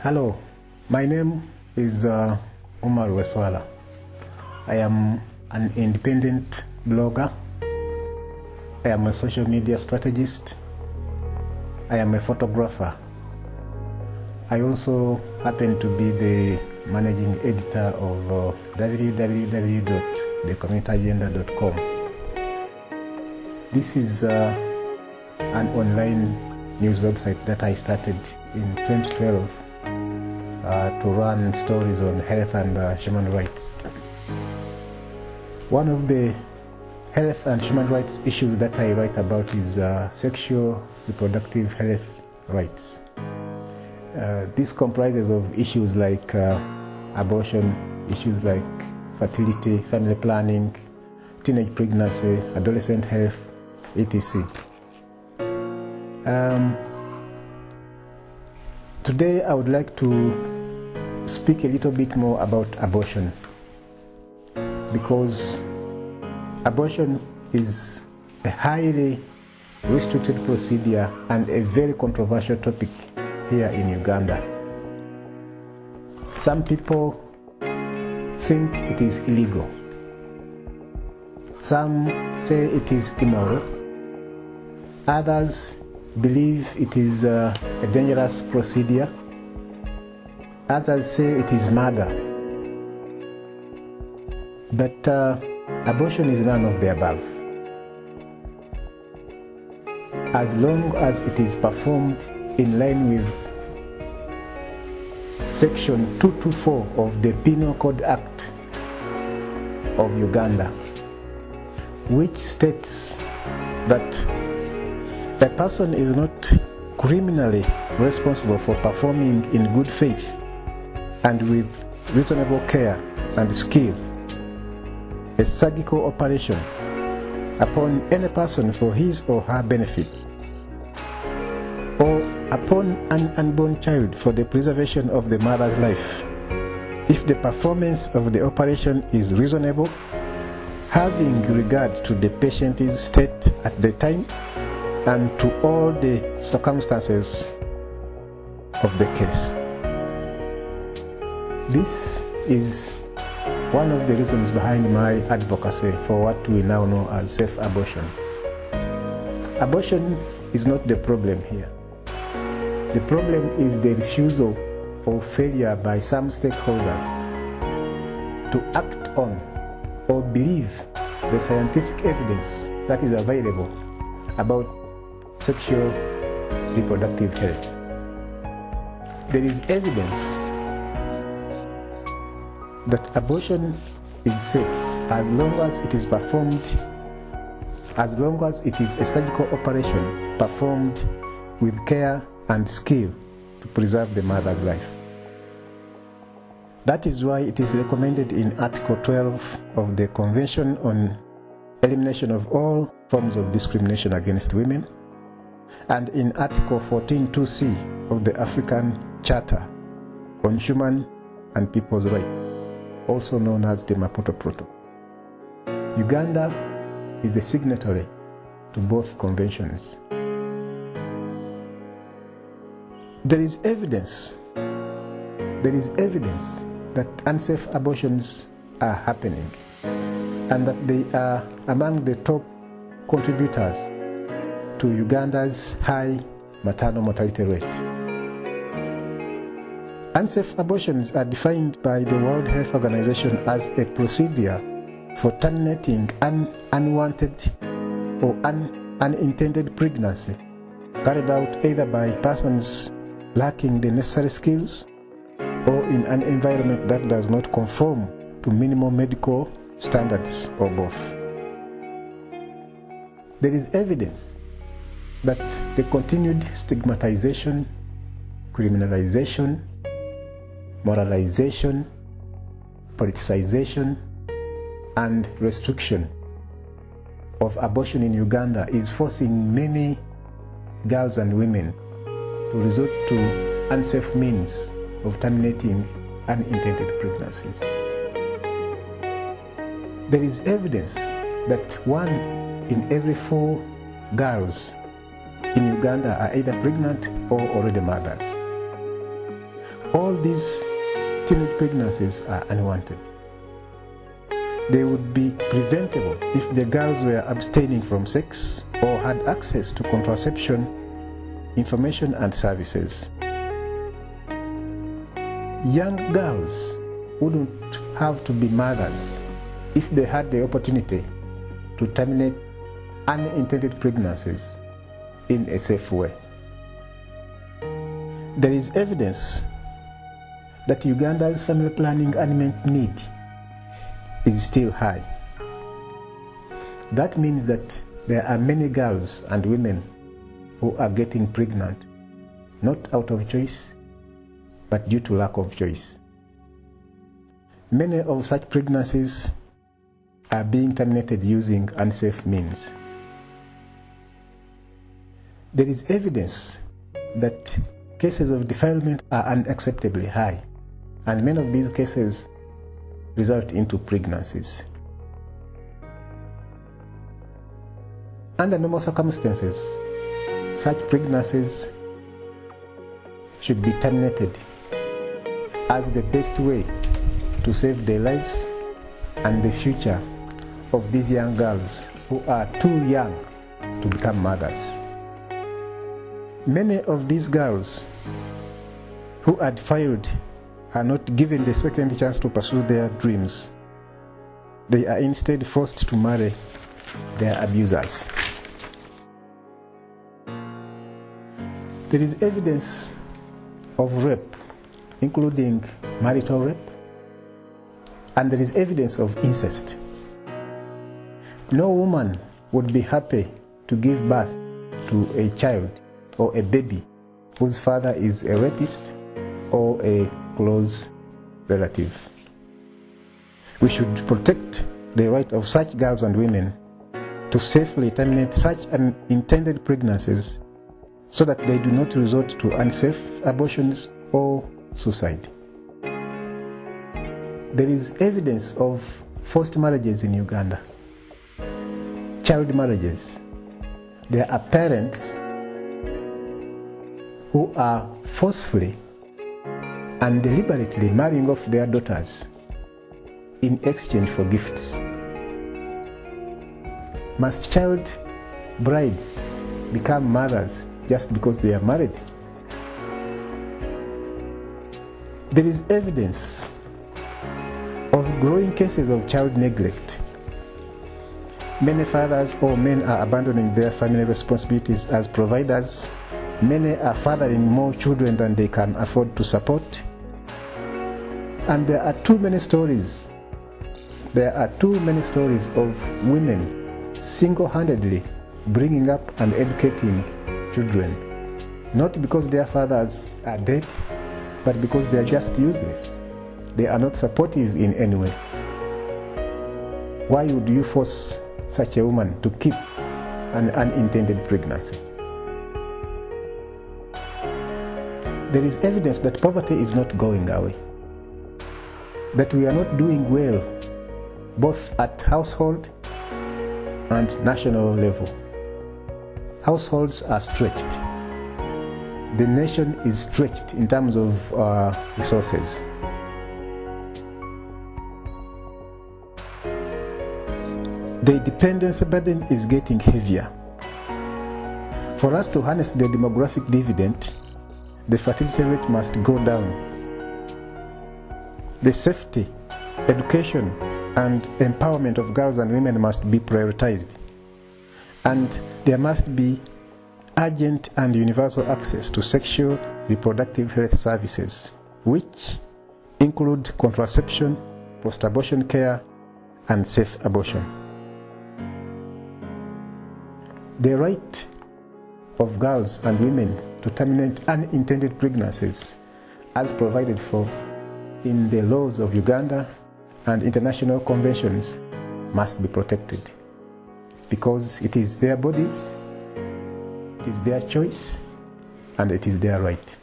Hello, my name is Umar Weswala. I am an independent blogger. I am a social media strategist. I am a photographer. I also happen to be the managing editor of www.decommunityagenda.com. This is an online news website that I started in 2012 to run stories on health and human rights. One of the health and human rights issues that I write about is sexual reproductive health rights. This comprises of issues like abortion, issues like fertility, family planning, teenage pregnancy, adolescent health, etc. Today I would like to speak a little bit more about abortion, because abortion is a highly restricted procedure and a very controversial topic here in Uganda. Some people think it is illegal. Some say it is immoral. Others believe it is a dangerous procedure. Others say it is murder. But abortion is none of the above. As long as it is performed in line with Section 224 of the Penal Code Act of Uganda, which states that a person is not criminally responsible for performing in good faith and with reasonable care and skill a surgical operation upon any person for his or her benefit, or upon an unborn child for the preservation of the mother's life, if the performance of the operation is reasonable, having regard to the patient's state at the time and to all the circumstances of the case. This is one of the reasons behind my advocacy for what we now know as safe abortion. Abortion is not the problem here. The problem is the refusal or failure by some stakeholders to act on or believe the scientific evidence that is available about sexual reproductive health. There is evidence that abortion is safe as long as it is performed, as long as it is a surgical operation performed with care and skill to preserve the mother's life. That is why it is recommended in Article 12 of the Convention on Elimination of All Forms of Discrimination Against Women, and in Article 14.2c of the African Charter on Human and People's Rights, also known as the Maputo Protocol. Uganda is a signatory to both conventions. There is evidence that unsafe abortions are happening and that they are among the top contributors to Uganda's high maternal mortality rate. Unsafe abortions are defined by the World Health Organization as a procedure for terminating an unwanted or unintended pregnancy carried out either by persons lacking the necessary skills or in an environment that does not conform to minimum medical standards, or both. There is evidence that the continued stigmatization, criminalization, moralization, politicization, and restriction of abortion in Uganda is forcing many girls and women to resort to unsafe means of terminating unintended pregnancies. There is evidence that 1 in every 4 girls in Uganda are either pregnant or already mothers. all these teenage pregnancies are unwanted. They would be preventable if the girls were abstaining from sex or had access to contraception, information and services. Young girls wouldn't have to be mothers if they had the opportunity to terminate unintended pregnancies in a safe way. There is evidence that Uganda's family planning unmet need is still high. That means that there are many girls and women who are getting pregnant, not out of choice, but due to lack of choice. Many of such pregnancies are being terminated using unsafe means. There is evidence that cases of defilement are unacceptably high, and many of these cases result into pregnancies. Under normal circumstances, such pregnancies should be terminated as the best way to save their lives and the future of these young girls who are too young to become mothers. Many of these girls who had failed are not given the second chance to pursue their dreams. They are instead forced to marry their abusers. There is evidence of rape, including marital rape, and there is evidence of incest. No woman would be happy to give birth to a child or a baby whose father is a rapist or a close relative. We should protect the right of such girls and women to safely terminate such unintended pregnancies so that they do not resort to unsafe abortions or suicide. There is evidence of forced marriages in Uganda, child marriages. There are parents who are forcefully and deliberately marrying off their daughters in exchange for gifts. Must child brides become mothers just because they are married? There is evidence of growing cases of child neglect. Many fathers or men are abandoning their family responsibilities as providers. Many are fathering more children than they can afford to support. And there are too many stories. There are too many stories of women single-handedly bringing up and educating children, not because their fathers are dead, but because they are just useless. They are not supportive in any way. Why would you force such a woman to keep an unintended pregnancy? There is evidence that poverty is not going away, that we are not doing well both at household and national level. Households are stretched. The nation is stretched in terms of resources. The dependency burden is getting heavier. For us to harness the demographic dividend, the fertility rate must go down. The safety, education, and empowerment of girls and women must be prioritized. And there must be urgent and universal access to sexual reproductive health services, which include contraception, post-abortion care, and safe abortion. The right of girls and women to terminate unintended pregnancies, as provided for in the laws of Uganda and international conventions, must be protected, because it is their bodies, it is their choice, and it is their right.